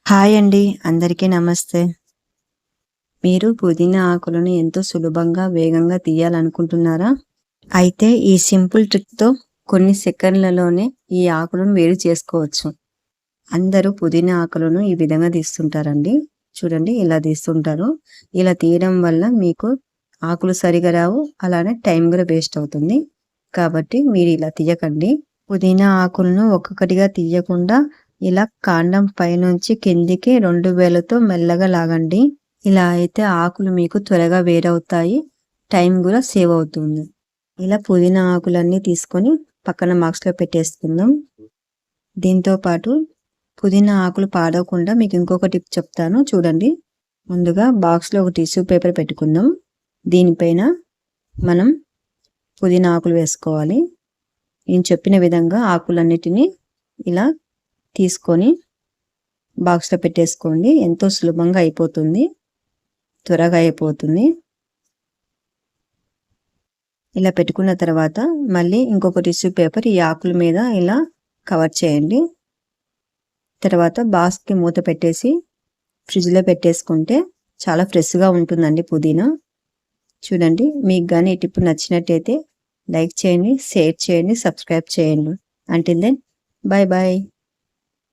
Hi అండి. అందరికీ నమస్తే. మీరు పుదీనా ఆకులను ఎంతో సులభంగా, వేగంగా తీయాలనుకుంటున్నారా? అయితే ఈ సింపుల్ ట్రిక్‌తో కొన్ని సెకన్లలోనే ఈ ఆకులను వేరు చేసుకోవచ్చు. అందరూ పుదీనా ఆకులను ఈ విధంగా తీస్తుంటారండి. చూడండి ఇలా తీస్తుంటారు. ఇలా తీయడం వల్ల మీకు ఆకులు సరిగా రావు. అలానే టైం కూడా వేస్ట్ అవుతుంది. కాబట్టి మీరు ఇలా తీయకండి. పుదీనా ఆకులను ఒక్కొక్కటిగా తీయకుండా ఇలా కాండం పైనుంచి కిందికి 2 వేళ్ళతో మెల్లగా లాగండి. ఇలా అయితే ఆకులు మీకు త్వరగా వేరవుతాయి. టైం కూడా సేవ్ అవుతుంది. ఇలా పుదీనా ఆకులన్నీ తీసుకొని పక్కన బాక్స్‌లో పెట్టేసుకుందాం. దీంతో పాటు పుదీనా ఆకులు పాడవకుండా మీకు ఇంకొక టిప్ చెప్తాను చూడండి. ముందుగా బాక్స్‌లో ఒక టిష్యూ పేపర్ పెట్టుకుందాం. దీనిపైన మనం పుదీనా ఆకులు వేసుకోవాలి. నేను చెప్పిన విధంగా ఆకులన్నిటినీ ఇలా తీసుకొని బాక్స్‌లో పెట్టేసుకోండి. ఎంతో సులభంగా అయిపోతుంది. త్వరగా అయిపోతుంది. ఇలా పెట్టుకున్న తర్వాత మళ్ళీ ఇంకొక టిష్యూ పేపర్ ఈ ఆకుల మీద ఇలా కవర్ చేయండి. తర్వాత బాక్స్‌కి మూత పెట్టేసి ఫ్రిడ్జ్‌లో పెట్టేసుకుంటే చాలా ఫ్రెష్‌గా ఉంటుందండి పుదీనా. చూడండి మీకు గాని ఈ టిప్ నచ్చినట్టయితే లైక్ చేయండి, షేర్ చేయండి, సబ్స్క్రైబ్ చేయండి. Until then bye by.